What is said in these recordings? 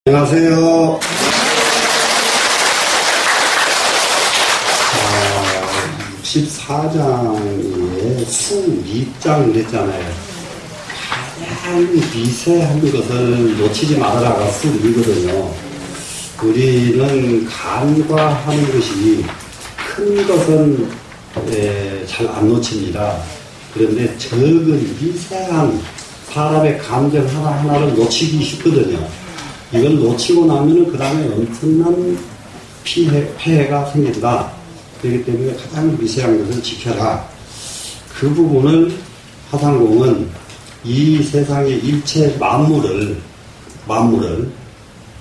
안녕하세요. 64장에 수2장 그랬잖아요. 가장 미세한 것을 놓치지 말아라가 수2거든요. 우리는 간과하는 것이 큰 것은 잘 안 놓칩니다. 그런데 적은 미세한 사람의 감정 하나하나를 놓치기 쉽거든요. 이걸 놓치고 나면은 그 다음에 엄청난 폐해가 생긴다. 그렇기 때문에 가장 미세한 것을 지켜라. 그 부분을 화상공은 이 세상의 일체 만물을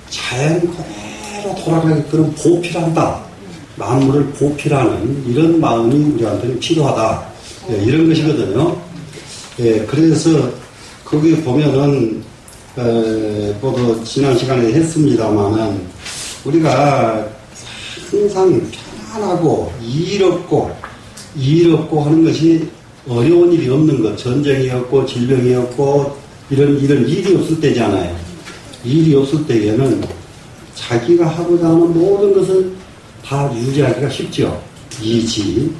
자연 그대로 돌아가게끔 보필한다. 만물을 보필하는 이런 마음이 우리한테는 필요하다. 이런 것이거든요. 그래서 거기 보면은 모두 지난 시간에 했습니다만은 우리가 항상 편안하고 일 없고 하는 것이 어려운 일이 없는 것, 전쟁이 없고 질병이 없고 이런 일이 없을 때잖아요. 일이 없을 때에는 자기가 하고자 하는 모든 것을 다 유지하기가 쉽죠. 이지.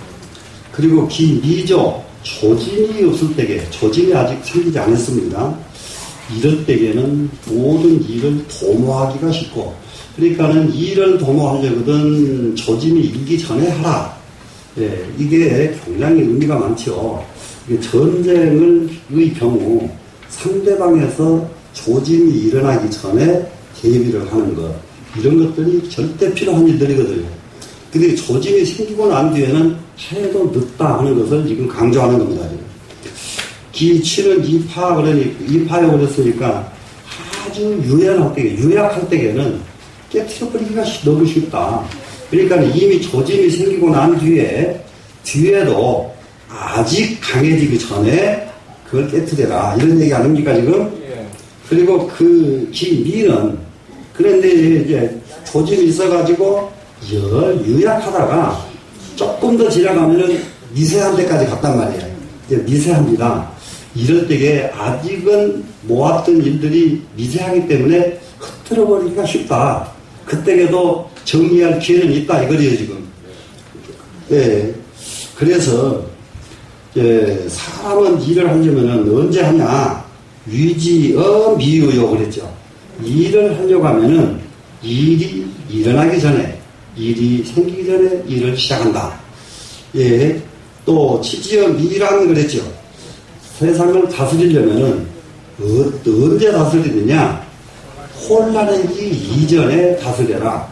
그리고 기미죠. 조짐이 없을 때에, 조짐이 아직 생기지 않았습니다. 이럴 때에는 모든 일을 도모하기가 쉽고, 그러니까는 일을 도모하려거든 조짐이 일기 전에 하라. 이게 굉장히 의미가 많죠. 전쟁의 경우 상대방에서 조짐이 일어나기 전에 대비를 하는 것, 이런 것들이 절대 필요한 일들이거든요. 근데 조짐이 생기고 난 뒤에는 해도 늦다 하는 것을 지금 강조하는 겁니다. 기치는 이파라고 그랬으니까 아주 유약할 때에는 깨트려버리기가 너무 쉽다. 그러니까 이미 조짐이 생기고 난 뒤에도 아직 강해지기 전에 그걸 깨트려라. 이런 얘기 아닙니까, 지금? 그리고 그 기미는, 그런데 이제 조짐이 있어가지고 유약하다가 조금 더 지나가면은 미세한 데까지 갔단 말이에요. 이제 미세합니다. 이럴 때에 아직은 모았던 일들이 미세하기 때문에 흐트러버리기가 쉽다. 그때에도 정리할 기회는 있다 이거리에요, 지금. 그래서 사람은 일을 하려면은 언제 하냐? 위지어 미유요 그랬죠. 일을 하려고 하면은 일이 일어나기 전에, 일이 생기기 전에 일을 시작한다. 또 치지어 미라는 그랬죠. 세상을 다스리려면은 언제 다스리느냐? 혼란해지기 이전에 다스려라.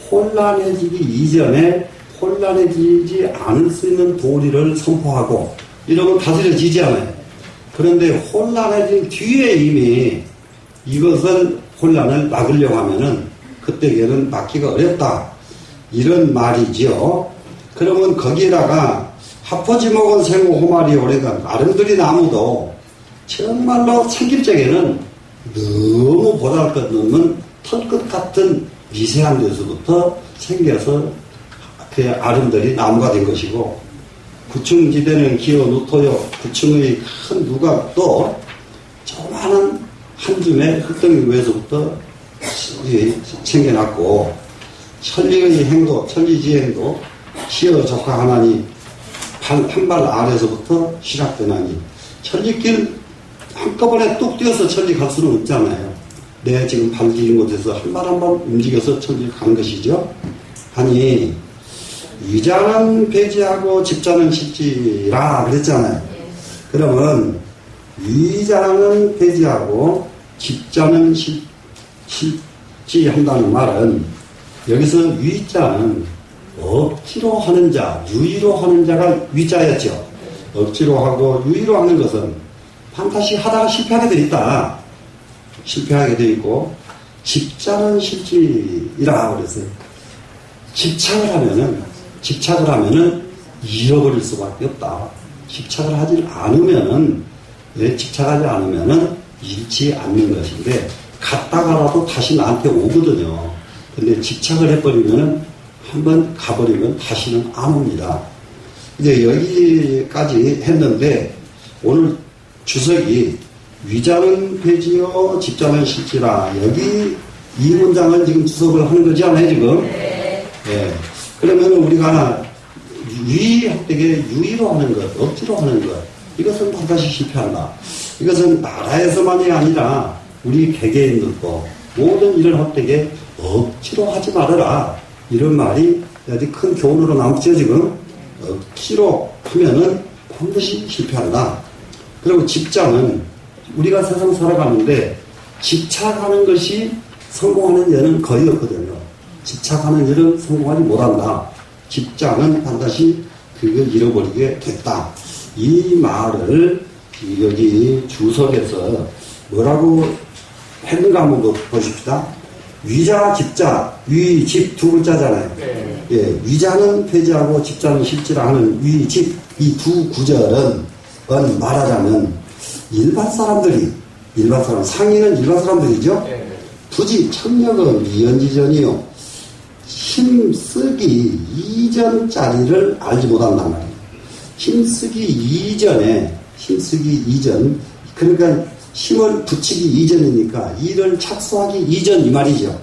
혼란해지기 이전에 혼란해지지 않을 수 있는 도리를 선포하고 이러면 다스려지지 않아요. 그런데 혼란해진 뒤에 이미 이것을 혼란을 막으려고 하면은 그때에는 막기가 어렵다. 이런 말이지요. 그러면 거기에다가 합포지 먹은 생호 호마리 오래간 아름드리 나무도 정말로 생길 적에는 너무 보잘것없는 털끝 같은 미세한 데서부터 생겨서 그 아름드리 나무가 된 것이고, 구층지대는 기어 누토요. 구층의 큰 누각도 조그마한 한 줌의 흙덩이 위에서부터 생겨났고, 천리의 행도, 천리지행도 시어 적화 하나니 한 발 아래서부터 시작되나니, 천리길 한꺼번에 뚝 뛰어서 천리 갈 수는 없잖아요. 내 지금 발 디딘 곳에서 한 발 한 발 움직여서 천리 가는 것이죠. 하니 위자는 배지하고 집자는 실지라 그랬잖아요. 그러면 위자는 배지하고 집자는 실지한다는 말은, 여기서 위자는 억지로 하는 자, 유의로 하는 자가 위자였죠. 억지로 하고 유의로 하는 것은 반드시 하다가 실패하게 돼 있다. 실패하게 돼 있고, 집자는 실지이라 그랬어요. 집착을 하면은 잃어버릴 수밖에 없다. 집착을 하지 않으면은, 집착하지 않으면은 잃지 않는 것인데, 갔다가라도 다시 나한테 오거든요. 근데 집착을 해버리면은, 한번 가버리면 다시는 안 옵니다. 이제 여기까지 했는데, 오늘 주석이 위자는 폐지요 집자는 실지라, 여기 이 문장을 지금 주석을 하는 거지 않아요, 지금? 예. 그러면 우리가 유의할 때에 유의로 하는 것, 억지로 하는 것, 이것은 반드시 실패한다. 이것은 나라에서만이 아니라 우리 개개인들도 모든 일을 할 때에 억지로 하지 말아라. 이런 말이 아주 큰 교훈으로 남죠, 지금. 억지로 하면은 반드시 실패한다. 그리고 직장은 우리가 세상 살아가는데 집착하는 것이 성공하는 예는 거의 없거든요. 집착하는 일은 성공하지 못한다. 직장은 반드시 그걸 잃어버리게 됐다. 이 말을 여기 주석에서 뭐라고 했는가 한번 보십시다. 위자, 집자, 위, 집 두 글자잖아요. 네. 예, 위자는 폐지하고 집자는 실지라 하는 위, 집, 이 두 구절은 말하자면 일반 사람, 상인은 일반 사람들이죠. 네. 부지, 청력은 이연지전이요. 힘쓰기 이전짜리를 알지 못한단 말이에요. 힘쓰기 이전, 그러니까 힘을 붙이기 이전이니까 일을 착수하기 이전 이 말이죠.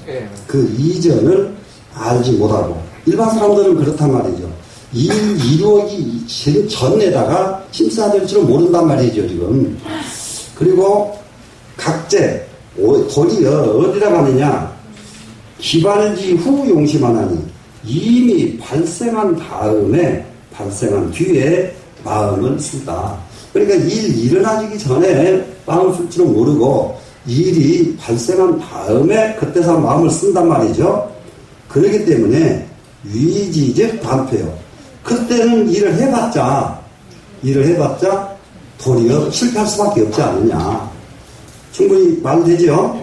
그 이전을 알지 못하고 일반 사람들은 그렇단 말이죠. 일 이루기 전에다가 힘써야 될 줄은 모른단 말이죠, 지금. 그리고 각제, 도리어 어디다 가느냐? 기발지 후 용심하나니 이미 발생한 뒤에 마음을 쓴다. 그러니까 일어나기 전에 마음을 쓸 줄은 모르고 일이 발생한 다음에 그때서 마음을 쓴단 말이죠. 그렇기 때문에 위지즉 반패요. 그때는 일을 해봤자 도리어 실패할 수밖에 없지 않느냐. 충분히 말되죠?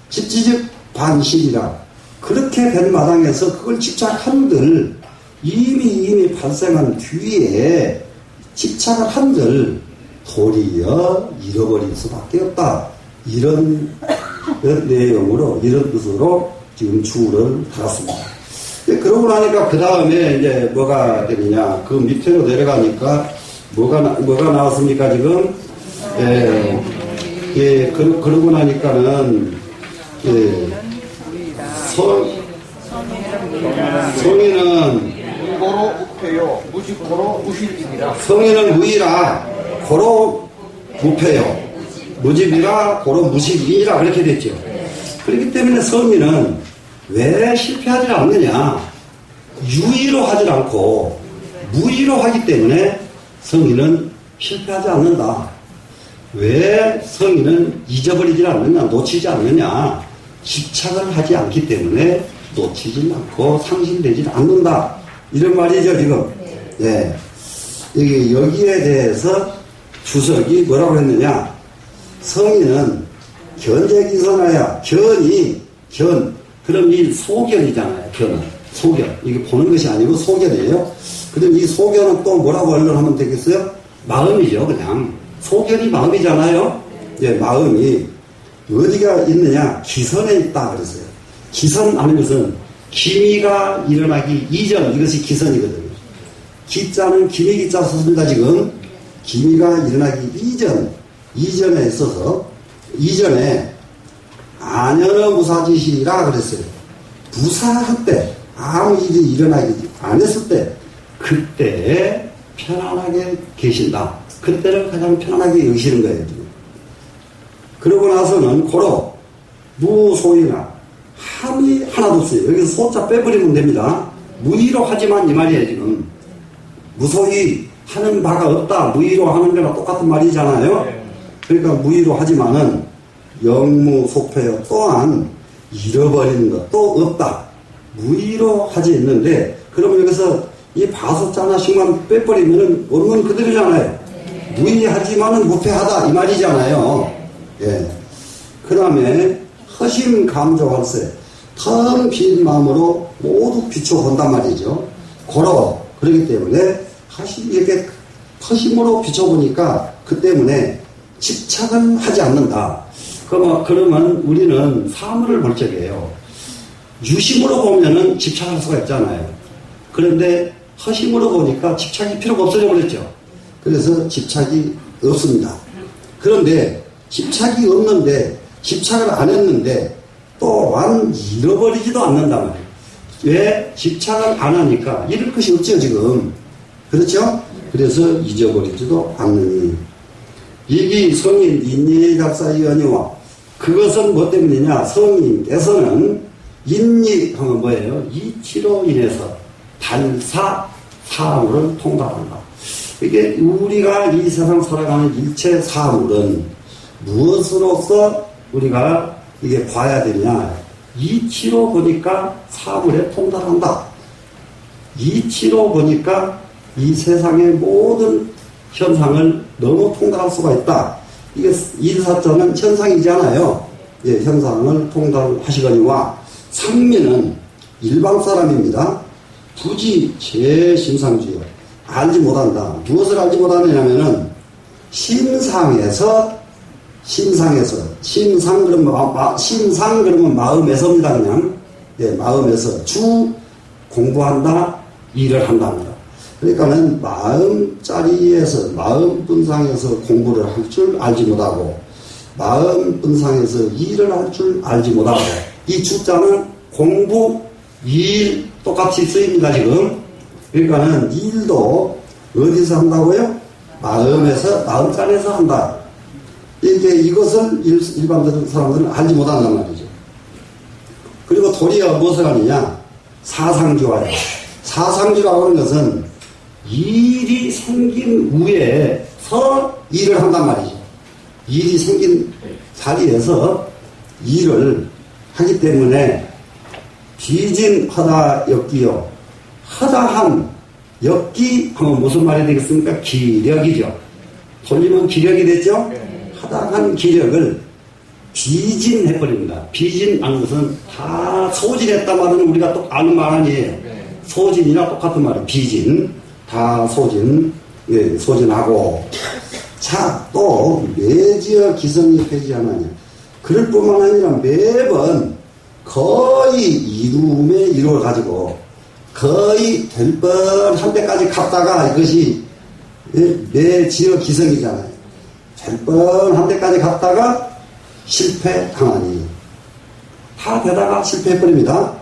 집지즉 반실이라. 그렇게 된 마당에서 그걸 집착한들 이미 발생한 뒤에 집착을 한들 도리어 잃어버릴 수밖에 없다. 이런 내용으로, 이런 뜻으로 지금 주를 달았습니다. 그러고 나니까 그 다음에 이제 뭐가 되느냐. 그 밑으로 내려가니까 뭐가 나왔습니까, 지금? 그러고 나니까는, 성인은 고로 무패요, 무직고로 무실이니라. 성인은 무이라 고로 무패요, 무집이라 고로 무실이니라. 그렇게 됐죠. 그렇기 때문에 성인은 왜 실패하지 않느냐? 유의로 하지 않고 무의로 하기 때문에 성인은 실패하지 않는다. 왜 성인은 잊어버리지 않느냐, 놓치지 않느냐? 집착을 하지 않기 때문에 놓치지 않고 상실되지 않는다. 이런 말이죠, 지금. 예. 여기에 대해서 주석이 뭐라고 했느냐? 성인은 견재기선하야, 그럼 이 소견이잖아요, 견은. 소견. 이게 보는 것이 아니고 소견이에요. 그럼 이 소견은 또 뭐라고 언론하면 되겠어요? 마음이죠, 그냥. 소견이 마음이잖아요. 예, 마음이 어디가 있느냐? 기선에 있다 그랬어요. 기선 하는 것은 기미가 일어나기 이전, 이것이 기선이거든요. 기자는 기미기자 썼습니다, 지금. 기미가 일어나기 이전에 있어서, 이전에 안연어 무사지시라 그랬어요. 무사할 때, 아무 일이 일어나기 안 했을 때, 그때 편안하게 계신다. 그때를 가장 편안하게 여기시는 거예요, 지금. 그러고 나서는 고로 무소이나 함이 하나도 없어요. 여기서 소자 빼버리면 됩니다. 무의로 하지만 이 말이에요, 지금. 무소이 하는 바가 없다. 무의로 하는 거랑 똑같은 말이잖아요. 그러니까 무의로 하지만은 영무소패요. 또한 잃어버리는 것도 없다. 무의로 하지 있는데, 그러면 여기서 이 바소자 하나씩만 빼버리면은 원문 그대로잖아요. 무의하지만은 무패하다. 이 말이잖아요. 예. 그 다음에 허심 감조할세, 텅 빈 마음으로 모두 비춰본단 말이죠. 그러기 때문에 이렇게 허심으로 비춰보니까 그 때문에 집착은 하지 않는다. 그러면 우리는 사물을 볼 적이에요. 유심으로 보면은 집착할 수가 있잖아요. 그런데 허심으로 보니까 집착이 필요가 없어져 버렸죠. 그래서 집착이 없습니다. 그런데 집착이 없는데, 집착을 안 했는데 또한 잃어버리지도 않는단 말이에요. 왜? 집착을 안 하니까 잃을 것이 없죠, 지금. 그렇죠? 그래서 잊어버리지도 않느니. 이기 성인 인리 작사위원이와 그것은 뭐 때문이냐? 성인께서는 인리 하면 뭐예요? 이치로 인해서 달사 사물을 통달한다. 이게 우리가 이 세상 살아가는 일체 사물은 무엇으로서 우리가 이게 봐야 되냐? 이치로 보니까 사물에 통달한다. 이치로 보니까 이 세상의 모든 현상을 너무 통달할 수가 있다. 이게 일사자는 현상이잖아요. 예, 현상을 통달하시거니와 상민은 일반 사람입니다. 부지 제심상주요. 알지 못한다. 무엇을 알지 못하느냐면은 심상 그러면 심상 그러면 마음에서입니다. 그냥 예, 마음에서 주 공부한다, 일을 한답니다. 그러니까는 마음자리에서 마음분상에서 공부를 할 줄 알지 못하고 마음분상에서 일을 할 줄 알지 못하고 이 주자는 공부, 일 똑같이 쓰입니다. 지금. 그러니까는 일도 어디서 한다고요? 마음자리에서 한다. 이것을 일반적인 사람들은 알지 못한단 말이죠. 그리고 도리어 무엇을 하느냐? 사상주화예요. 사상주라고 하는 것은 일이 생긴 후에서 일을 한단 말이죠. 일이 생긴 자리에서 일을 하기 때문에 비진하다 엮기요. 하다한 엮기 하면 무슨 말이 되겠습니까? 기력이죠. 돌리면 기력이 됐죠? 하다한 기력을 비진해버립니다. 비진하는 것은 다 소진했단 말은 우리가 또 아는 말 아니에요. 소진이나 똑같은 말이에요. 비진. 다 소진. 예, 소진하고. 자, 또 매지어 기성이 회지하느냐. 그럴 뿐만 아니라 매번 거의 이룸의 이루어 가지고 거의 될 뻔한 데까지 갔다가 이것이 매지어 기성이잖아요. 될 뻔한 데까지 갔다가 실패하나니 다 되다가 실패해버립니다.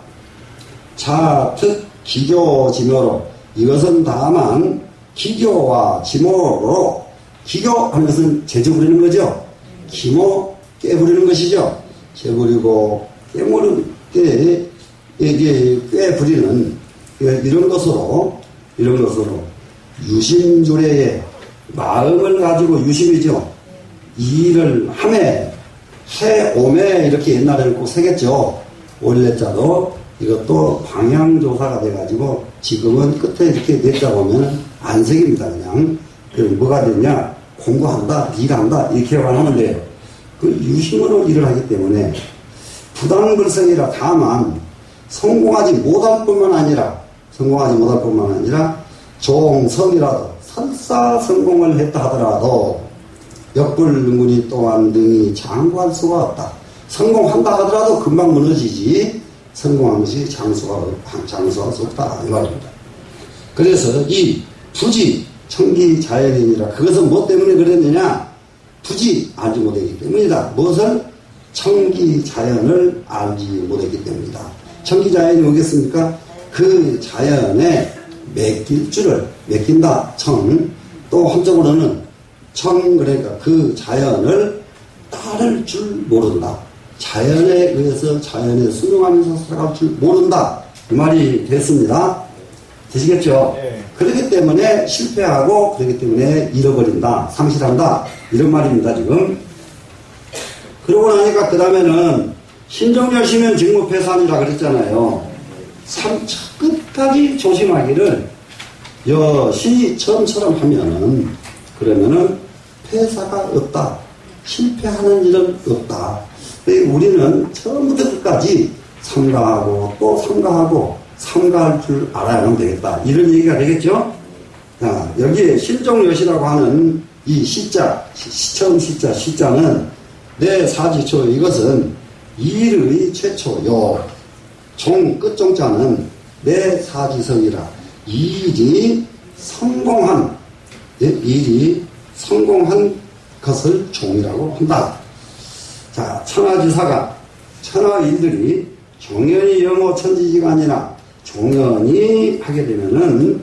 자, 특 기교지묘로 이것은 다만 기교와 지모로 기교하는 것은 제조 부리는 거죠. 기모 깨부리는 것이죠. 깨부리고 꾀부리는 이런 것으로 유심조례의 마음을 가지고 유심이죠. 일을 함에 해오매 이렇게 옛날에는 꼭 새겼죠. 원래자도 이것도 방향조사가 돼가지고 지금은 끝에 이렇게 냈다 보면 안 새깁니다. 그냥 뭐가 되냐? 공부한다, 일한다 이렇게만 하면 돼요. 그 유심으로 일을 하기 때문에 부당불성이라 다만 성공하지 못할 뿐만 아니라 종성이라도 설사 성공을 했다 하더라도 역불문이 또한 등이 장구할 수가 없다. 성공한다 하더라도 금방 무너지지 성공한 것이 장수할 수 없다 이 말입니다. 그래서 이 부지 청기자연이니라 그것은 뭐 때문에 그랬느냐? 부지 알지 못했기 때문이다. 무엇을? 청기자연을 알지 못했기 때문이다. 청기자연이 뭐겠습니까? 그 자연에 맡긴다. 또 한쪽으로는 그러니까 그 자연을 따를 줄 모른다. 자연에 의해서 자연에 순응하면서 살아갈 줄 모른다. 이 말이 됐습니다. 되시겠죠? 네. 그렇기 때문에 실패하고 그렇기 때문에 잃어버린다. 상실한다. 이런 말입니다. 지금. 그러고 나니까 그 다음에는 신정열심은 직무패산이라 그랬잖아요. 끝까지 조심하기를 여시 처음처럼 하면은 그러면은 폐사가 없다. 실패하는 일은 없다. 우리는 처음부터 끝까지 삼가하고 또 삼가할 줄 알아야만 되겠다. 이런 얘기가 되겠죠? 자, 여기에 실종여시라고 하는 이 처음 시자는 내 사지초 이것은 일의 최초요. 끝종자는 내 사지성이라 일이 성공한 것을 종이라고 한다. 자, 천하지사가 천하인들이 종연히 영호 천지지간이나 종연히 하게 되면은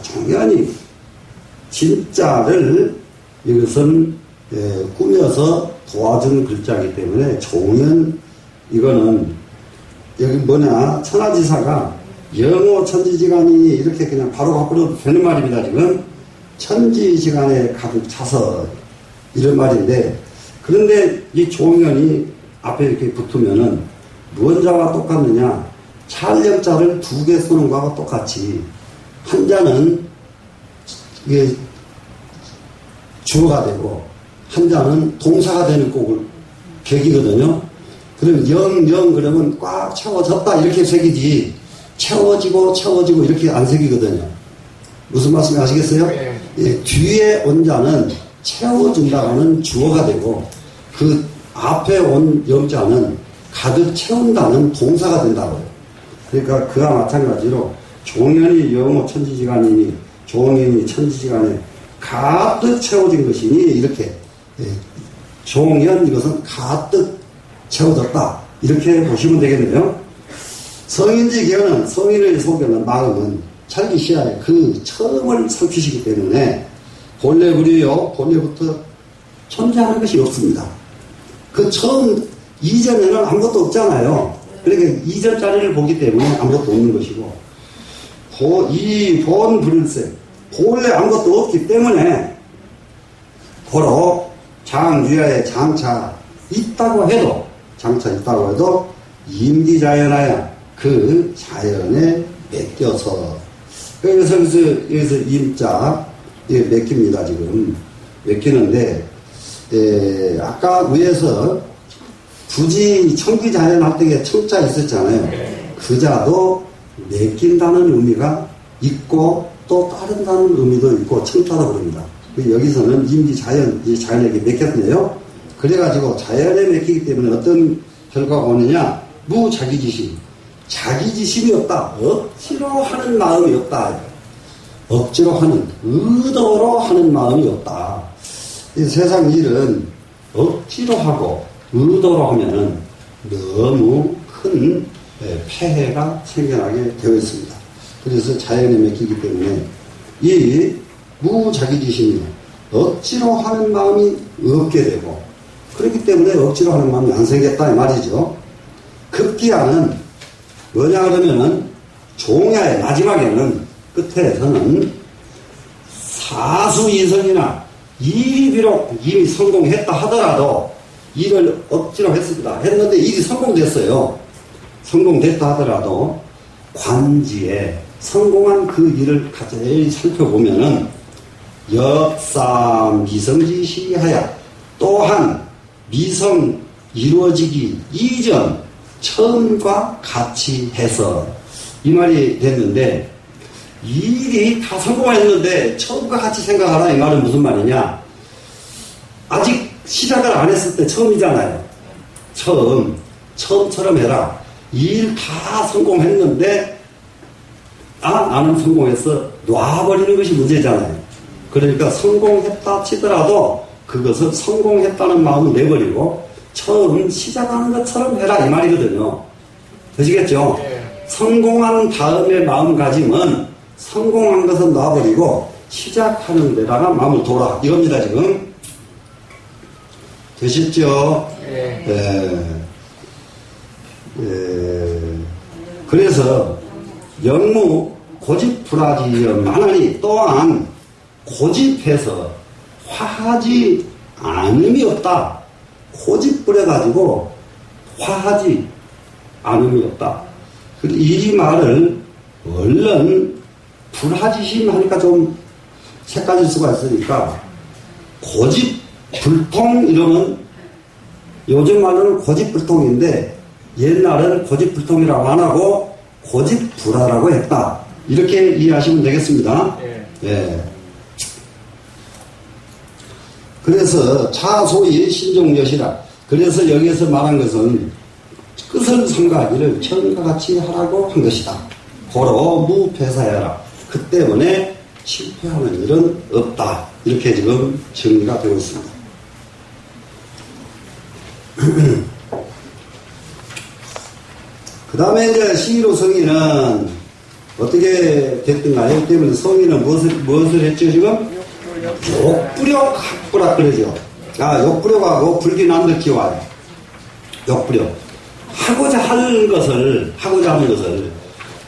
종연히 진짜를 이것은 꾸며서 도와주는 글자이기 때문에 종연 이거는 여기 뭐냐 천하지사가 영호 천지지간이 이렇게 그냥 바로 바꾸어도 되는 말입니다. 지금 천지지간에 가득 차서 이런 말인데 그런데 이 종연이 앞에 이렇게 붙으면은 무언자와 똑같느냐 찰령자를 2개 쓰는 거하고 똑같이 한자는 이게 주어가 되고 한자는 동사가 되는 꼭을 객이거든요. 그럼 영 그러면 꽉 채워졌다 이렇게 새기지 채워지고 이렇게 안 새기거든요. 무슨 말씀인지 아시겠어요? 네. 예, 뒤에 온자는 채워준다는 주어가 되고 그 앞에 온 영자는 가득 채운다는 동사가 된다고요. 그러니까 그와 마찬가지로 종연이 영호 천지지간이니 종연이 천지지간에 가득 채워진 것이니 이렇게 종연 이것은 가득 채워졌다 이렇게 보시면 되겠네요. 성인지계는 성인을 속여는 마음은 자기 시야에 그 처음을 살피시기 때문에 본래 그리요 본래부터 존재하는 것이 없습니다. 그 처음 이전에는 아무것도 없잖아요. 그러니까 이전 자리를 보기 때문에 아무것도 없는 것이고 이 본 불일생 본래 아무것도 없기 때문에 고로 장유야에 장차 있다고 해도 임기자연하여 그 자연에 맡겨서 그래서 여기서 임자 맡깁니다. 지금 맡기는데 아까 위에서 부지 청기자연 할 때에 청자 있었잖아요. 그 자도 맡긴다는 의미가 있고 또 따른다는 의미도 있고 청자라고 그럽니다. 여기서는 임기자연, 이 자연에게 맡겼네요. 그래가지고 자연에 맡기기 때문에 어떤 결과가 오느냐? 무자기지심. 자기지심이 없다. 억지로 하는 마음이 없다. 억지로 하는, 의도로 하는 마음이 없다. 이 세상 일은 억지로 하고 의도로 하면은 너무 큰 폐해가 생겨나게 되어 있습니다. 그래서 자연에 맡기기 때문에 이 무자기지심이 억지로 하는 마음이 없게 되고 그렇기 때문에 억지로 하는 마음이 안 생겼다 이 말이죠. 급기야는 뭐냐 그러면은 종야의 마지막에는 끝에서는 사수이성이나 일이 비록 이미 성공했다 하더라도 일을 억지로 했습니다. 했는데 일이 성공됐어요. 성공됐다 하더라도 관지에 성공한 그 일을 자세히 살펴보면은 역사 미성지시하야 또한 미성 이루어지기 이전 처음과 같이 해서 이 말이 됐는데 일이 다 성공했는데 처음과 같이 생각하라 이 말은 무슨 말이냐? 아직 시작을 안 했을 때 처음이잖아요. 처음처럼 해라. 일 다 성공했는데 나는 성공했어. 놔버리는 것이 문제잖아요. 그러니까 성공했다 치더라도 그것을 성공했다는 마음을 내버리고 처음 시작하는 것처럼 해라 이 말이거든요. 되시겠죠? 네. 성공한 다음에 마음가짐은 성공한 것은 놔버리고 시작하는 데다가 마음을 둬라 이겁니다. 지금 되셨죠? 네. 그래서 영무 고집불하지만하니 또한 고집해서 화하지 않음이 없다. 고집부려가지고 화하지 않음이 없다. 이 말을 얼른 불하지심 하니까 좀 색깔질 수가 있으니까 고집불통 이러면 요즘 말로는 고집불통인데 옛날에는 고집불통이라고 안 하고 고집불하라고 했다. 이렇게 이해하시면 되겠습니다. 예. 그래서 차소의 신종여시라. 그래서 여기에서 말한 것은 끝을 삼가하기를 처음과 같이 하라고 한 것이다. 고로 무패사야라. 그 때문에 실패하는 일은 없다. 이렇게 지금 정리가 되고 있습니다. 그 다음에 이제 11호 성인은 어떻게 됐든가요? 때문에 성인은 무엇을 했죠, 지금? 욕부력 학부라 그러죠. 욕부력하고 불기난득지 와요. 욕부력. 하고자 하는 것을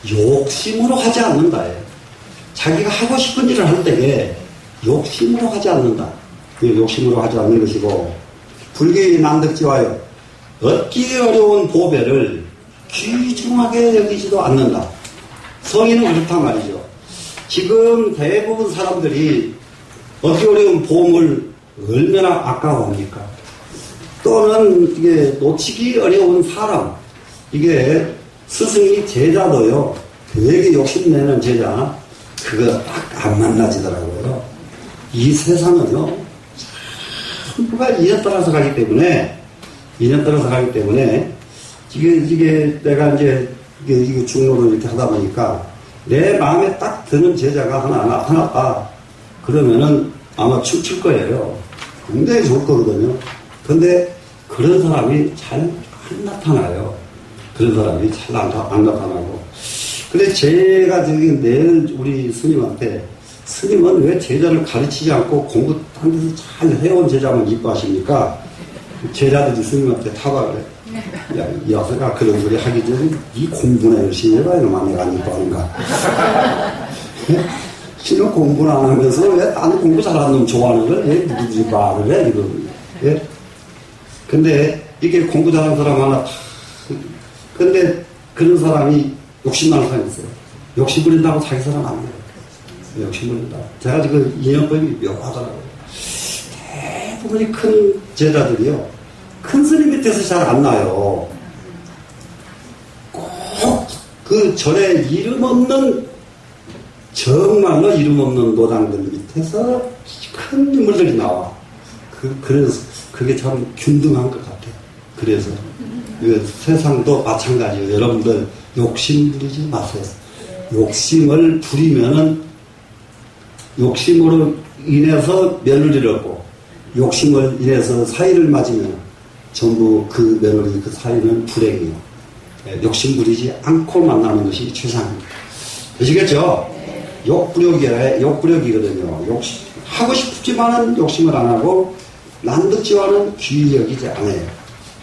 욕심으로 하지 않는다. 자기가 하고 싶은 일을 할 때에 욕심으로 하지 않는다. 욕심으로 하지 않는 것이고, 불기난득지 와요. 얻기 어려운 보배를 귀중하게 여기지도 않는다. 성인은 그렇단 말이죠. 지금 대부분 사람들이 얻기 어려운 보험을 얼마나 아까워합니까? 또는 이게 놓치기 어려운 사람, 이게 스승이 제자도요, 되게 욕심내는 제자, 그거 딱 안 만나지더라고요. 이 세상은요, 전부가 인연 따라서 가기 때문에, 이게 내가 이제, 이게 중로를 이렇게 하다 보니까, 내 마음에 딱 드는 제자가 하나 그러면은 아마 춤출 거예요. 굉장히 좋을 거거든요. 근데 그런 사람이 잘 안 나타나요. 그런 사람이 잘 안 나타나고. 근데 제가 내일 우리 스님한테, 스님은 왜 제자를 가르치지 않고 공부 한 데서 잘 해온 제자만 이뻐하십니까? 제자들이 스님한테 타박을 해. 야, 이 여자가 그런 소리 하기 전에 이 공부나 열심히 해봐. 이놈아, 내가 안 이뻐하는가. 지금 공부를 안 하면서 왜 나는 공부 잘하는 놈 좋아하는 걸 왜 누구들이 말을 해? 이거. 예? 근데 이게 공부 잘하는 사람 하나, 근데 그런 사람이 욕심나는 사람이 있어요. 욕심 부린다고 자기 사람 안 돼요. 욕심 부린다. 제가 지금 인연법이 묘하더라고요. 대부분이 큰 제자들이요. 큰 스님 밑에서 잘 안 나요. 꼭 그 절에 정말로 이름 없는 노장들 밑에서 큰 인물들이 나와. 그래서 그게 참 균등한 것 같아요. 그래서 세상도 마찬가지예요. 여러분들 욕심 부리지 마세요. 욕심을 부리면은 욕심으로 인해서 며느리를 얻고 욕심을 인해서 사이를 맞으면 전부 그 며느리 그 사이는 불행이에요. 욕심 부리지 않고 만나는 것이 최상입니다. 되시겠죠? 욕부력이거든요. 하고 싶지만은 욕심을 안 하고, 난득지와는 귀히 여기지 않아요.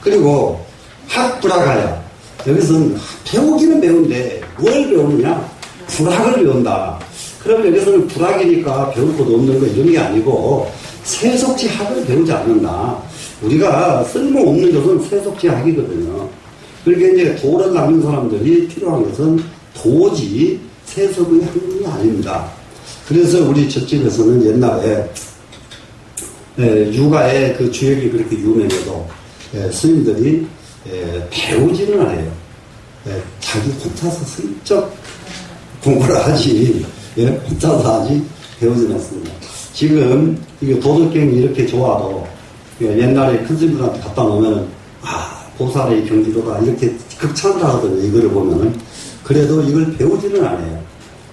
그리고, 학불학하야. 여기서는 배우기는 배운데, 뭘 배우느냐? 불학을 배운다. 그러면 여기서는 불학이니까 배울 것도 없는 거 이런 게 아니고, 세속지 학을 배우지 않는다. 우리가 쓸모없는 것은 세속지 학이거든요. 그러니까 이제 도를 닦는 사람들이 필요한 것은 도지, 세속의 학문이 아닙니다. 그래서 우리 젖집에서는 옛날에 육아의 그 주역이 그렇게 유명해도 스님들이 배우지는 않아요. 자기 혼자서 슬쩍 공부를 하지, 혼자서 하지 배우지는 않습니다. 지금 이게 도덕경이 이렇게 좋아도 옛날에 큰 스님들한테 갖다 놓으면 보살의 경지도가 이렇게 극찬을 하거든요. 이거를 보면은. 그래도 이걸 배우지는 않아요.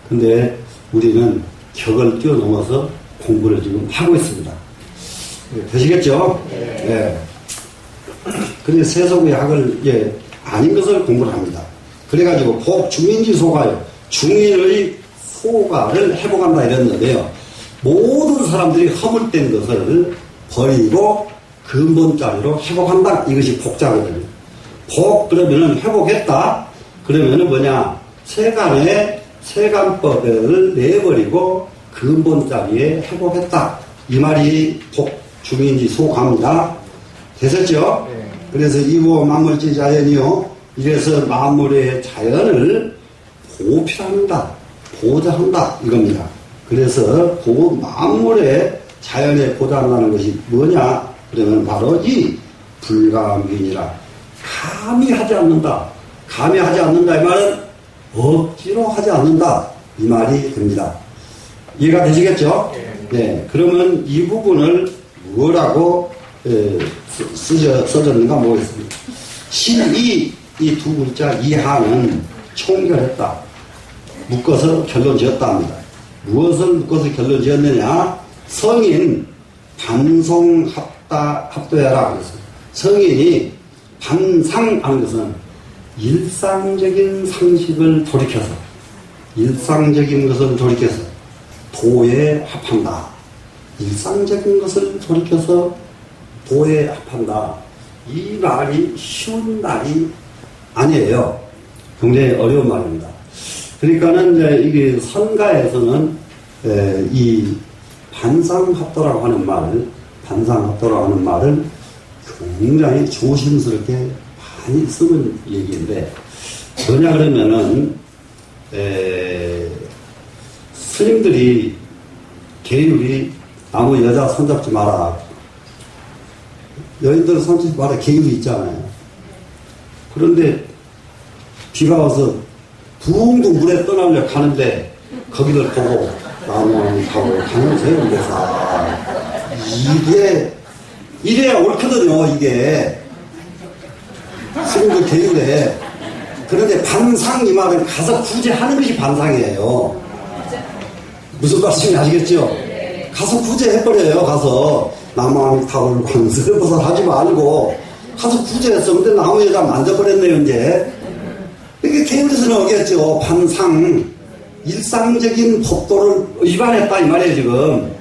근데 우리는 격을 뛰어넘어서 공부를 지금 하고 있습니다. 되시겠죠? 네. 근데 세속의 학을, 아닌 것을 공부를 합니다. 그래가지고, 중인지 소가요. 중인의 소가를 회복한다 이랬는데요. 모든 사람들이 허물된 것을 버리고 근본자리로 회복한다. 이것이 복자거든요. 그러면은 회복했다. 그러면은 뭐냐? 세간법을 내버리고 근본자리에 회복했다. 이 말이 중인지 소가입니다. 되셨죠? 네. 그래서 이보 만물지 자연이요. 이래서 만물의 자연을 보필한다. 보좌한다. 이겁니다. 그래서 만물의 자연에 보좌한다는 것이 뭐냐? 그러면 바로 이 불감균이라. 감히 하지 않는다. 감히 하지 않는다. 이 말은 억지로 하지 않는다. 이 말이 됩니다. 이해가 되시겠죠? 네. 그러면 이 부분을 뭐라고 써졌는가 보겠습니다. 이 두 글자 이하는 총결했다. 묶어서 결론 지었다 합니다. 무엇을 묶어서 결론 지었느냐? 성인 반송합도야라 그랬어요. 성인이 반상하는 것은 일상적인 상식을 돌이켜서, 일상적인 것을 돌이켜서 도에 합한다. 일상적인 것을 돌이켜서 도에 합한다. 이 말이 쉬운 말이 아니에요. 굉장히 어려운 말입니다. 그러니까는 이제 이게 선가에서는 이 반상합도라고 하는 말을 굉장히 조심스럽게 많이 쓰는 얘기인데, 뭐냐 그러면은 스님들이 계율이 아무 여자 손잡지 마라, 여인들 손잡지 마라 계율이 있잖아요. 그런데 비가 와서 둥둥 물에 떠나려 가는데 거기를 보고 나무를 타고 가는 세운대사, 이게 이래야 옳거든요. 이게 스님들 계율에. 그런데 반상 이 말은 가서 굳이 하는 것이 반상이에요. 무슨 말씀인지 아시겠죠? 가서 굳이 해버려요. 가서 나무 타고 광스러워서 하지 말고 가서 굳이 했어. 근데 나무 여자 만져버렸네요. 이제 이게 계율에서는 오겠죠. 반상, 일상적인 법도를 위반했다 이 말이에요 지금.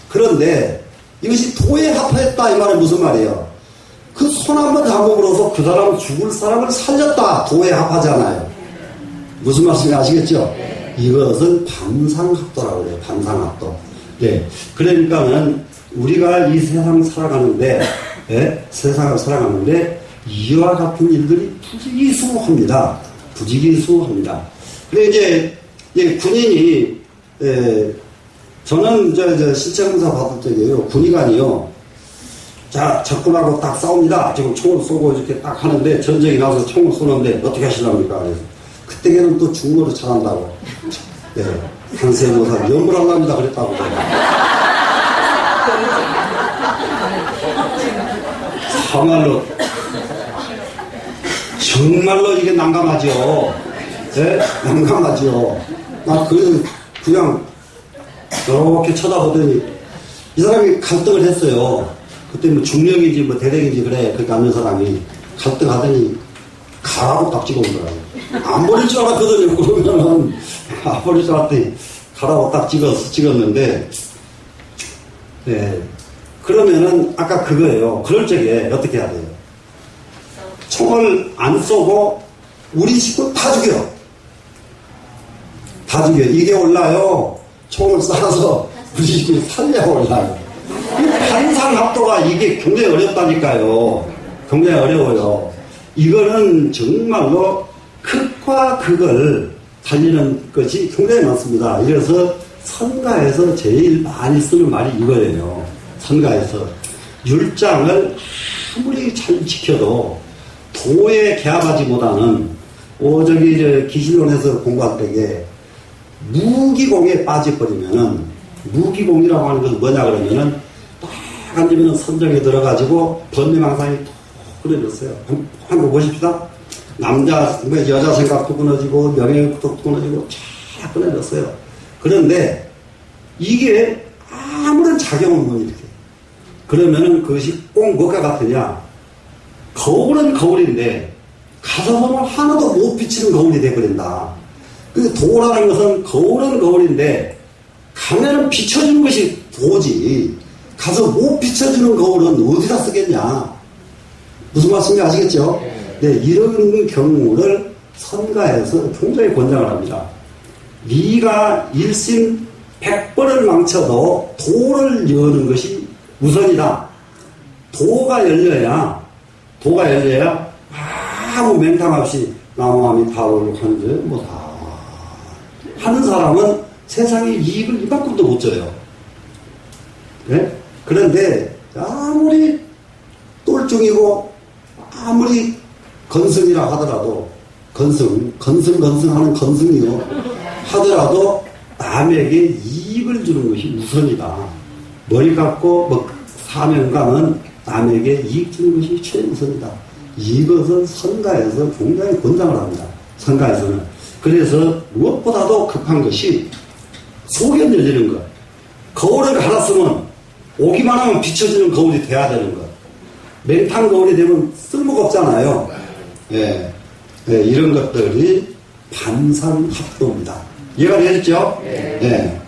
그런데 이것이 도에 합했다 이 말은 무슨 말이에요? 그 손 한번 잡음으로써 그 사람 죽을 사람을 살렸다. 도에 합하잖아요. 무슨 말씀인지 아시겠죠? 이것은 반상합도라고 그래요. 반상합도. 네. 그러니까는 우리가 이 세상 살아가는데, 세상을 살아가는데 이와 같은 일들이 부지기수합니다. 부지기수합니다. 그래 이제 군인이 저는 실체검사 받을 적이에요. 군의관이요. 자, 적군하고 딱 싸웁니다. 지금 총을 쏘고 이렇게 딱 하는데 전쟁이 나서 총을 쏘는데 어떻게 하시랍니까? 그래서 그때는 또 중국어로 잘한다고. 네. 한세모사 연구를 합니다. 그랬다고. 정말로 이게 난감하죠. 네? 난감하죠. 그냥 이렇게 쳐다보더니 이 사람이 갈등을 했어요. 그때 뭐 중령인지 뭐 대령인지 그래. 그렇게 하는 사람이 갈등하더니 가라고 딱 찍어오더라고요. 안 버릴 줄 알았거든요. 그러면은 안 버릴 줄 알았더니 가라고 딱 찍었는데, 네. 그러면은 아까 그거예요. 그럴 적에 어떻게 해야 돼요? 총을 안 쏘고 우리 식구 다 죽여. 다 죽여. 이게 올라요. 총을 쏴서 우리 식구 살려 올라요. 반상합도가 이게 굉장히 어렵다니까요. 굉장히 어려워요. 이거는 정말로 극과 극을 달리는 것이 굉장히 많습니다. 이래서 선가에서 제일 많이 쓰는 말이 이거예요. 선가에서 율장을 아무리 잘 지켜도 도에 개합하지 못하는 기신론에서 공부할 때에 무기공에 빠져버리면은, 무기공이라고 하는 것은 뭐냐 그러면은 딱 앉으면 선정에 들어가지고 번뇌망상이 톡 끊어졌어요. 한번 보십시다. 여자 생각도 끊어지고 명예욕도 끊어지고 쫙 끊어졌어요. 그런데 이게 아무런 작용을 못 일으켜요. 그러면은 그것이 꼭 뭐가 같으냐? 거울은 거울인데 가서 보면 하나도 못 비치는 거울이 돼버린다. 그 도라는 것은 거울은 거울인데 가면은 비춰주는 것이 도지. 가서 못 비춰주는 거울은 어디다 쓰겠냐? 무슨 말씀인지 아시겠죠? 네, 이런 경우를 선가에서 굉장히 권장을 합니다. 네가 일심 100번을 망쳐도 도를 여는 것이 우선이다. 도가 열려야 아무 맹탕 없이 나무함이 타오르고 하는데 뭐다 하는 사람은 세상에 이익을 이만큼도 못 줘요. 네? 그런데 아무리 똘중이고 아무리 건승이라 하더라도 건승하는 건승이요 하더라도 남에게 이익을 주는 것이 우선이다. 머리 갖고 사명감은 남에게 이익 주는 것이 최우선이다. 이것은 선가에서 굉장히 권장을 합니다. 선가에서는. 그래서 무엇보다도 급한 것이 소견 열리는 것. 거울을 갈았으면 오기만 하면 비춰지는 거울이 돼야 되는 것. 맹탕 거울이 되면 쓸모가 없잖아요. 예. 이런 것들이 반상합도입니다. 이해가 되셨죠? 네.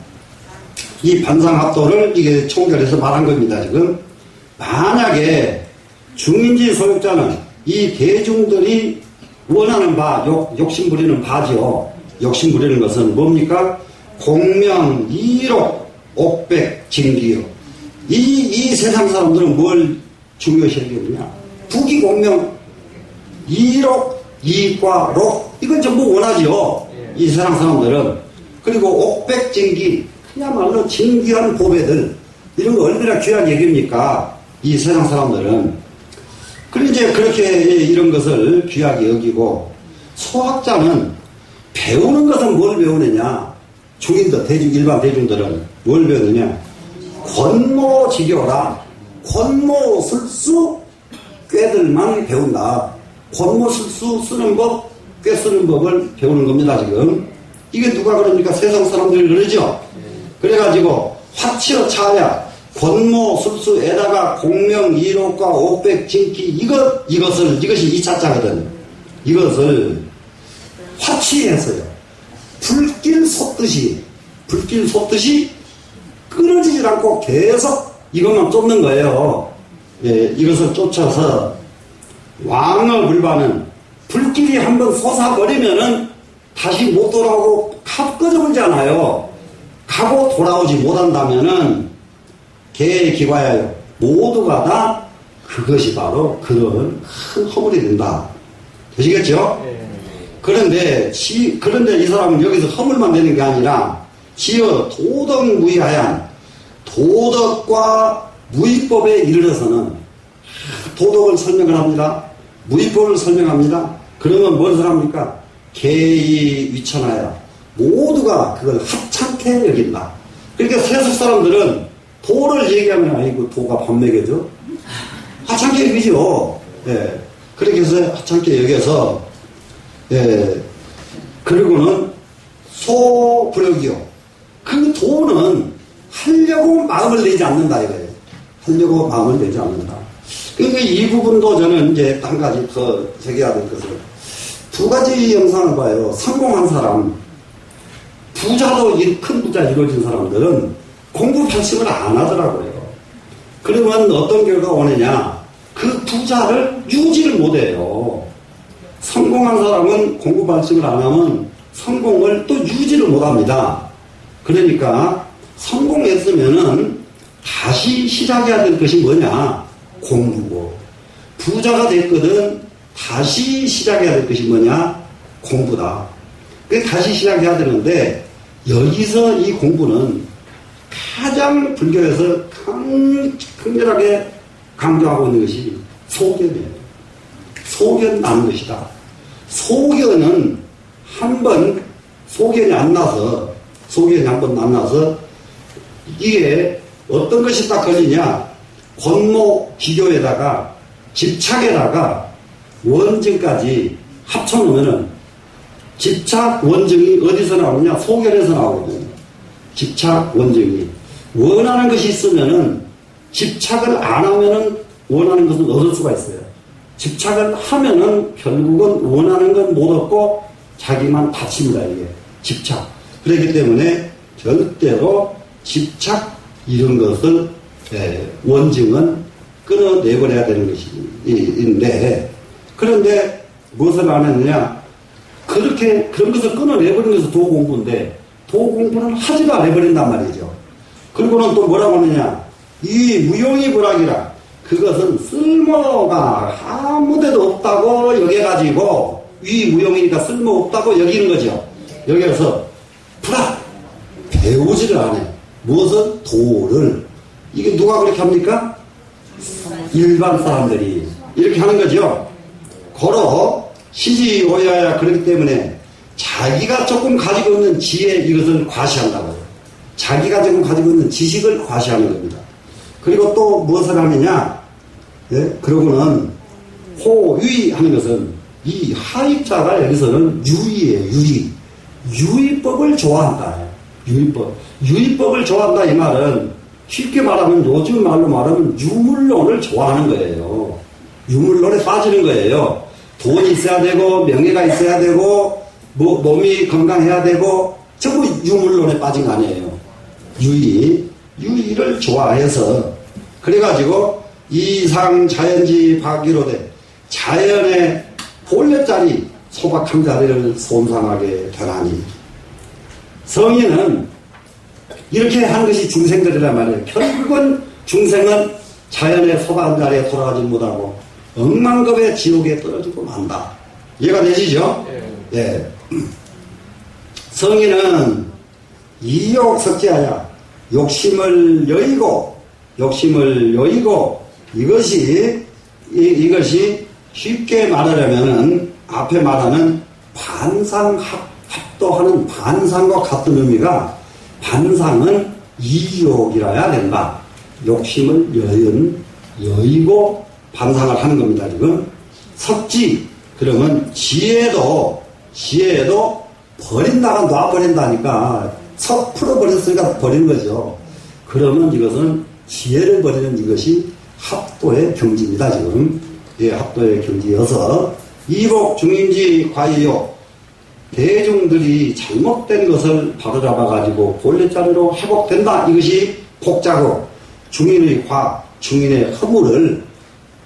이 반상합도를 이게 총결해서 말한 겁니다, 지금. 만약에 중인지 소유자는 이 대중들이 원하는 바, 욕심 부리는 바지요. 욕심 부리는 것은 뭡니까? 공명, 이록, 옥백, 진기요. 이 세상 사람들은 뭘 중요시 여기느냐? 부귀, 공명, 이록, 이익과 록, 이건 전부 원하지요. 이 세상 사람들은. 그리고 옥백, 진기, 그야말로 진귀한 보배들, 이런 거 얼마나 귀한 얘기입니까? 이 세상 사람들은. 그리고 이제 그렇게 이런 것을 귀하게 여기고, 소학자는 배우는 것은 뭘 배우느냐? 중인들, 일반 대중들은 뭘 배우느냐? 권모지교라. 권모술수 꾀들만 배운다. 권모술수 쓰는 법, 꾀 쓰는 법을 배우는 겁니다, 지금. 이게 누가 그럽니까? 세상 사람들이 그러죠? 그래가지고, 화치어 차야, 권모술수에다가 공명, 이록과 옥백, 진기, 이것이 2차자거든. 이것을 화치해서요. 불길 솟듯이 끊어지질 않고 계속 이것만 쫓는 거예요. 예, 이것을 쫓아서 왕을 불바는 불길이 한번 솟아버리면은 다시 못 돌아오고 꺼져버리잖아요. 가고 돌아오지 못한다면은 개기과야요. 모두가 다 그것이 바로 그런 큰 허물이 된다. 되시겠죠? 그런데 이 사람은 여기서 허물만 되는 게 아니라 지어 도덕무의하얀 도덕과 무의법에 이르러서는 도덕을 설명을 합니다. 무의법을 설명합니다. 그러면 무엇을 합니까? 개의 위천하여 모두가 그걸 하찮게 여긴다. 그러니까 세속 사람들은 도를 얘기하면 아이고 도가 밥 먹여줘? 하찮게 여기죠. 예. 그렇게 해서 하찮게 여겨서 그리고는 소불역이요. 그 도는 하려고 마음을 내지 않는다 이거예요. 하려고 마음을 내지 않는다. 그러니까 이 부분도 저는 이제 한 가지 더 제기해야 될 것은 두 가지 영상을 봐요. 성공한 사람, 부자도 큰 부자 이루어진 사람들은 공부 결심을 안 하더라고요. 그러면 어떤 결과가 오느냐? 그 부자를 유지를 못해요. 성공한 사람은 공부 발심을 안 하면 성공을 또 유지를 못합니다. 그러니까 성공했으면은 다시 시작해야 될 것이 뭐냐? 공부고. 부자가 됐거든 다시 시작해야 될 것이 뭐냐? 공부다. 그래서 다시 시작해야 되는데 여기서 이 공부는 가장 불교에서 강렬하게 강조하고 있는 것이 소견이에요. 소견나는 것이다. 소견은 한번 소견이 안 나서 이게 어떤 것이 딱 걸리냐? 권모 기교에다가 집착에다가 원증까지 합쳐놓으면은 집착 원증이 어디서 나오느냐? 소견에서 나오거든요. 집착 원증이 원하는 것이 있으면은 집착을 안 하면은 원하는 것은 얻을 수가 있어요. 집착을 하면은 결국은 원하는 건 못 얻고 자기만 다칩니다. 이게 집착. 그렇기 때문에 절대로 집착 이런 것을 원증은 끊어내버려야 되는 것인데 그런데 무엇을 안 했느냐? 그런 것을 끊어내버리는 것은 도공부인데 도공부는 하지도 안 해버린단 말이죠. 그리고는 또 뭐라고 하느냐? 이 무용이 불악이라 그것은 쓸모가 아무데도 없다고 여겨가지고 이 무용이니까 쓸모없다고 여기는 거죠. 여기서 불악 배우지를 않아요. 무엇은? 도를. 이게 누가 그렇게 합니까? 일반 사람들이 이렇게 하는 거죠. 고로 시지오야야. 그렇기 때문에 자기가 조금 가지고 있는 지혜 이것을 과시한다고요. 자기가 조금 가지고 있는 지식을 과시하는 겁니다. 그리고 또 무엇을 하느냐? 예? 그러고는 호위 하는 것은 이 하익자가 여기서는 유의예요. 유의법을 좋아한다. 유의법을 좋아한다 이 말은 쉽게 말하면 요즘 말로 말하면 유물론을 좋아하는 거예요. 유물론에 빠지는 거예요. 돈이 있어야 되고, 명예가 있어야 되고, 몸이 건강해야 되고, 전부 유물론에 빠진 거 아니에요. 유의를 좋아해서, 그래가지고, 이상 자연지 박이로되, 자연의 본래자리 소박한 자리를 손상하게 되나니, 성인은 이렇게 하는 것이 중생들이란 말이에요. 결국은 중생은 자연의 소박한 자리에 돌아가지 못하고 억만급의 지옥에 떨어지고 만다. 이해가 되시죠? 예. 성인은 이욕 삭제하여 욕심을 여의고 이것이 쉽게 말하려면은 앞에 말하는 반상합도하는 반상과 같은 의미가 반상은 이욕이라야 된다. 욕심을 여의고 반상을 하는 겁니다. 지금 석지 그러면 지혜도 버린다가 놔버린다니까 석 풀어버렸으니까 버린 거죠. 그러면 이것은 지혜를 버리는 이것이 합도의 경지입니다. 지금 합도의 경지여서 이복 중인지 과이요 대중들이 잘못된 것을 바로잡아가지고 본래자리로 회복된다. 이것이 복자고 중인의 과, 중인의 허물을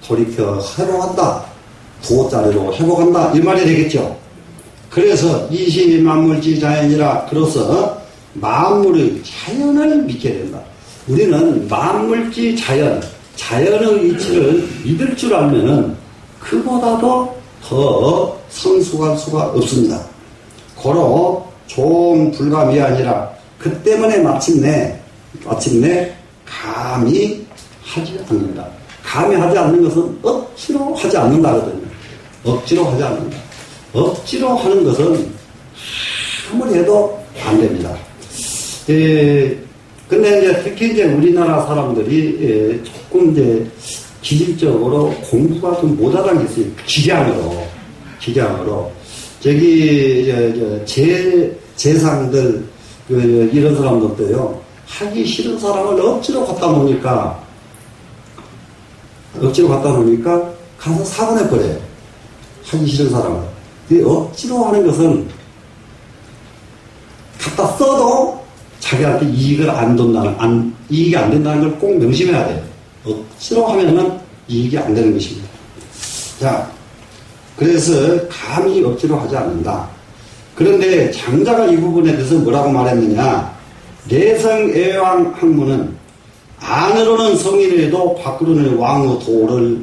돌이켜 회복한다. 도자리로 회복한다. 이 말이 되겠죠. 그래서 이시 만물지 자연이라 그래서 만물의 자연을 믿게 된다. 우리는 만물지 자연의 이치를 믿을 줄 알면은 그보다도 더 성숙할 수가 없습니다. 고로 종불감이 아니라 그 때문에 마침내 감히 하지 않는다. 감히 하지 않는 것은 억지로 하지 않는다거든요. 억지로 하지 않는다. 억지로 하는 것은 아무리 해도 안 됩니다. 근데 이제 특히 이제 우리나라 사람들이 조금 이제 기질적으로 공부가 좀 모자란 게 있어요. 기량으로. 저기, 재상들, 이런 사람들도요, 하기 싫은 사람을 억지로 갖다 놓으니까 가서 사고내버려요. 하기 싫은 사람을. 억지로 하는 것은 갖다 써도 자기한테 이익이 안 된다는 걸 꼭 명심해야 돼요. 억지로 하면은 이익이 안 되는 것입니다. 자, 그래서 감히 억지로 하지 않는다. 그런데 장자가 이 부분에 대해서 뭐라고 말했느냐. 내성애왕 학문은 안으로는 성인에도 밖으로는 왕의 도를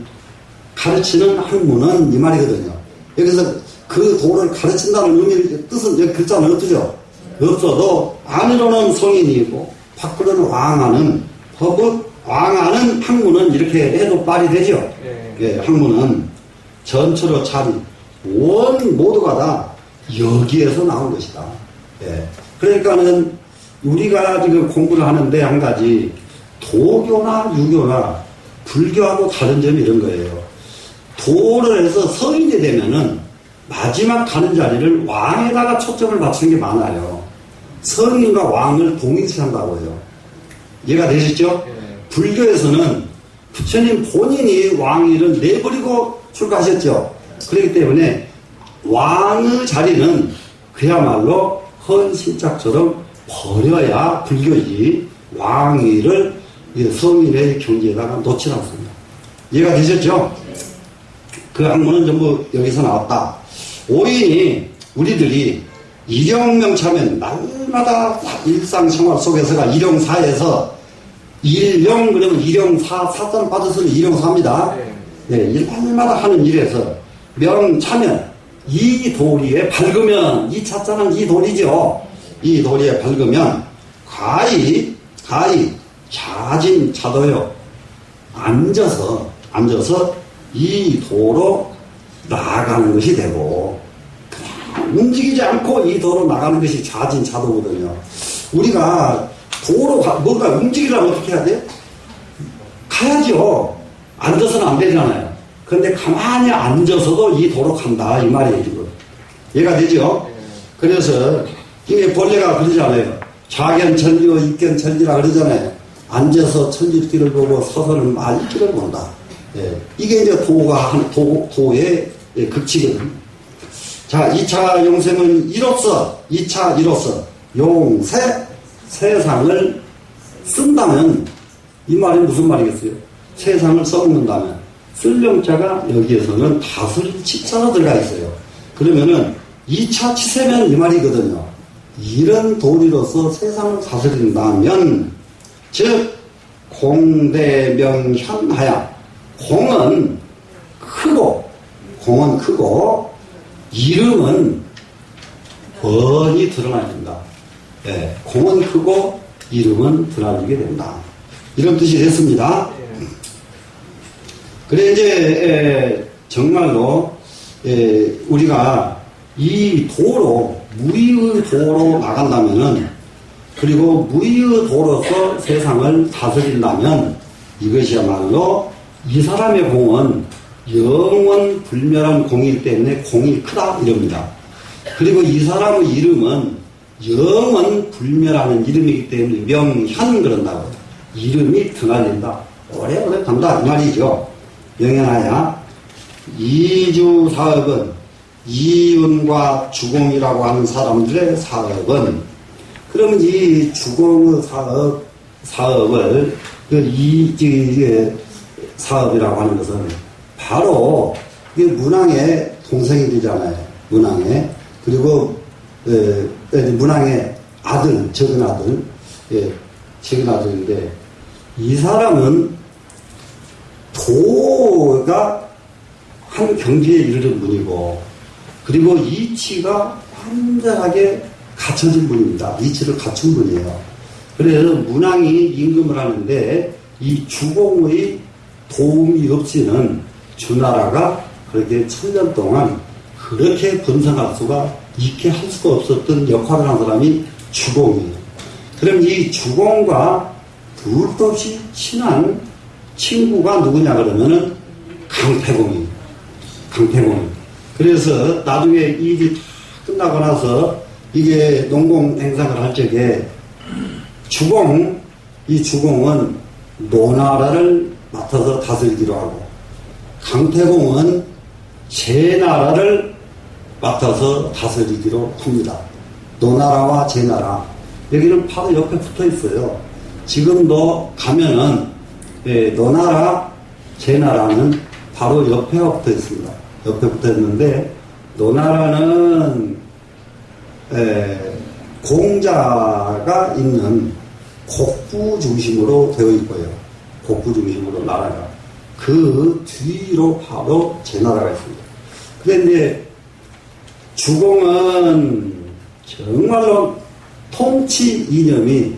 가르치는 학문은 이 말이거든요. 여기서 그 도를 가르친다는 의미의 뜻은 여기 글자는 없죠. 없어도 안으로는 성인이고 밖으로는 왕하는 왕하는 학문은 이렇게 해도 말이 되죠. 예, 학문은 전처로 차리 원 모두가 다 여기에서 나온 것이다. 예. 그러니까는 우리가 지금 공부를 하는데 한 가지 도교나 유교나 불교하고 다른 점이 이런 거예요. 도를 해서 성인이 되면은 마지막 가는 자리를 왕에다가 초점을 맞추는 게 많아요. 성인과 왕을 동일시한다고 해요. 이해가 되시죠? 불교에서는 부처님 본인이 왕위를 내버리고 출가하셨죠. 그렇기 때문에 왕의 자리는 그야말로 헌신짝처럼 버려야 불교지 왕위를 성인의 경지에다가 놓지 않습니다. 이해가 되셨죠? 그 학문은 전부 여기서 나왔다. 오인이 우리들이 일용명차면 날마다 일상생활 속에서가 일용사에서 일용 그러면 일용사 사자를 빠져서 일용사입니다. 네, 날마다 하는 일에서 명차면 이 도리에 밝으면 이 차자는 이 도리죠. 이 도리에 밝으면 가히 자진자도요. 앉아서 이 도로 나아가는 것이 되고 움직이지 않고 이 도로 나가는 것이 자진자도거든요. 우리가 도로 뭔가 움직이려면 어떻게 해야 돼요? 가야죠. 앉아서는 안 되잖아요. 그런데 가만히 앉아서도 이 도로 간다 이 말이에요 지금. 이해가 되죠? 그래서 이게 본래가 그러잖아요. 좌견천지와 입견천지라 그러잖아요. 앉아서 천지길을 보고 서서는 말길을 본다. 예. 이게 이제 도의 예, 극치거든. 자, 2차 용sem은 이로써, 2차 이로써 용세, 세상을 쓴다면, 이 말이 무슨 말이겠어요? 세상을 써먹는다면, 쓸 용자가 여기에서는 다스릴 치자로 들어가 있어요. 그러면은 2차 치세면 이 말이거든요. 이런 도리로서 세상을 다스린다면, 즉 공대명현하야. 공은 크고 이름은 번이 드러나야 된다. 예, 공은 크고 이름은 드러나게 된다. 이런 뜻이 됐습니다. 그래 이제 정말로 우리가 이 도로 무의의 도로 나간다면은, 그리고 무의의 도로서 세상을 다스린다면 이것이야말로 이 사람의 공은 영원 불멸한 공이기 때문에 공이 크다 이럽니다. 그리고 이 사람의 이름은 영원 불멸하는 이름이기 때문에 명현 그런다고. 이름이 드날린다. 오래오래 간다 이 말이죠. 명현하야. 이주 사업은 이윤과 주공이라고 하는 사람들의 사업은, 그러면 이 주공의 사업을 사업이라고 하는 것은 바로 이게 문왕의 동생이 되잖아요. 문왕의. 그리고 문왕의 아들, 적은 아들, 적은 아들인데, 이 사람은 도가 한 경지에 이르는 분이고, 그리고 이치가 완전하게 갖춰진 분입니다. 이치를 갖춘 분이에요. 그래서 문왕이 임금을 하는데 이 주공의 도움이 없이는 주나라가 그렇게 1000년 동안 그렇게 번성할 수가 있게 할 수가 없었던 역할을 한 사람이 주공이에요. 그럼 이 주공과 둘도 없이 친한 친구가 누구냐 그러면은 강태공이에요. 강태공. 그래서 나중에 일이 다 끝나고 나서 이게 농공 행사를 할 적에 이 주공은 노나라를 맡아서 다스리기로 하고, 강태공은 제나라를 맡아서 다스리기로 합니다. 노나라와 제나라. 여기는 바로 옆에 붙어 있어요. 지금도 가면은, 노나라, 제나라는 바로 옆에 붙어 있습니다. 옆에 붙어 있는데, 노나라는, 공자가 있는 곡부 중심으로 되어 있고요. 곡부 중심으로 나라가. 그 뒤로 바로 제나라가 있습니다. 그런데 주공은 정말로 통치 이념이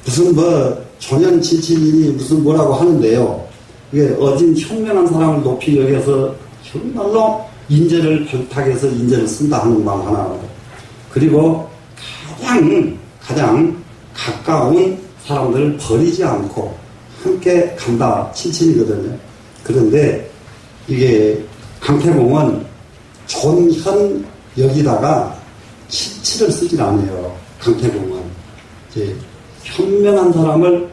무슨 조년칠칠이니 무슨 뭐라고 하는데요. 이게 어진 현명한 사람을 높이 여겨서 정말로 인재를 발탁해서 인재를 쓴다 하는 말 하나. 그리고 가장 가까운 사람들을 버리지 않고 함께 간다. 친친이거든요. 그런데 이게 강태공은 존현 여기다가 친치를 쓰질 않아요. 강태공은 이제 현명한 사람을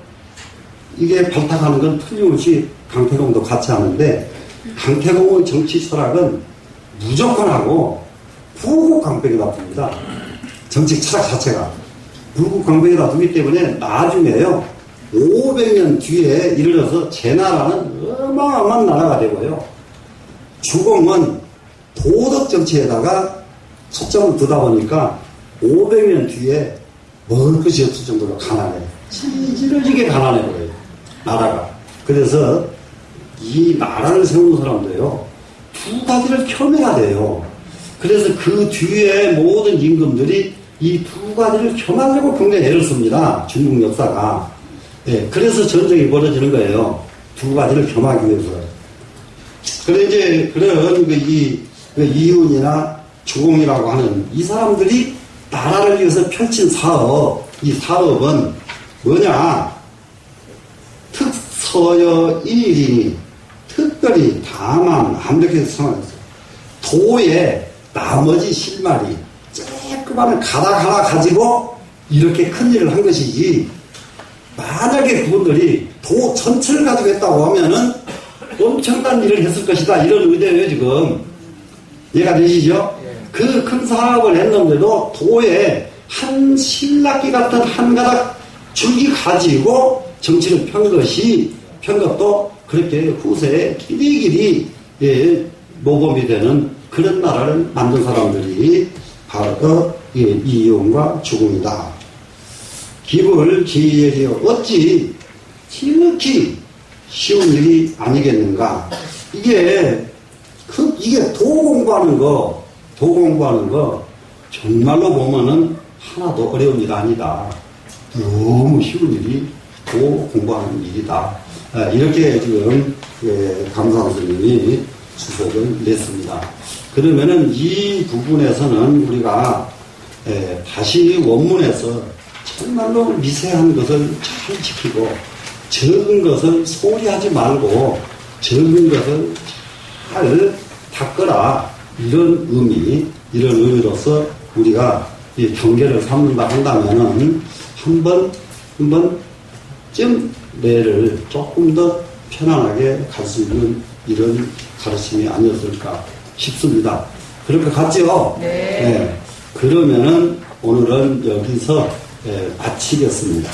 이게 발탁하는 건 틀림없이 강태공도 같이 하는데, 강태공의 정치 철학은 무조건 하고 부국강백에다 둡니다. 정치 철학 자체가 부국강백에다 두기 때문에 나중에요 500년 뒤에 이르러서 제나라는 어마어마한 나라가 되고요, 주공은 도덕 정치에다가 초점을 두다 보니까 500년 뒤에 먹을 것이 없을 정도로 가난해요. 찌질러지게 가난해버려요 나라가. 그래서 이 나라를 세우는 사람도요 두 가지를 겸해야 돼요. 그래서 그 뒤에 모든 임금들이 이 두 가지를 겸하려고 굉장히 애를 씁니다. 중국 역사가. 그래서 전쟁이 벌어지는 거예요. 두 가지를 겸하기 위해서. 그래 이제 그런 이윤이나 주공이라고 하는 이 사람들이 나라를 위해서 펼친 사업, 이 사업은 뭐냐? 특서여 일이니, 특별히 다만 완벽해서 성공했어요. 도에 나머지 실마리 쬐끄만한 가닥 하나 가지고 이렇게 큰 일을 한 것이지, 만약에 그분들이 도 전체를 가지고 했다고 하면은 엄청난 일을 했을 것이다. 이런 의대예요, 지금. 이해가 되시죠? 그 큰 사업을 했는데도 도에 한 신락기 같은 한 가닥 줄기 가지고 정치를 편 것도 그렇게 후세에 길이길이 모범이 되는 그런 나라를 만든 사람들이 바로 이의용과 주공이다. 기불 기예리여 어찌 지극히 쉬운 일이 아니겠는가. 이게 도 공부하는 거 정말로 보면은 하나도 어려운 일 아니다. 너무 쉬운 일이 도 공부하는 일이다. 이렇게 지금 감사원 선생님이 주석을 냈습니다. 그러면은 이 부분에서는 우리가 다시 원문에서 정말로 미세한 것을 잘 지키고 적은 것을 소홀히 하지 말고 적은 것을 잘 닦거라. 이런 의미로서 우리가 이 경계를 삼는다 한다면은 한 번쯤 뇌를 조금 더 편안하게 갈 수 있는 이런 가르침이 아니었을까 싶습니다. 그럴 것 같죠? 네. 그러면은 오늘은 여기서 마치겠습니다.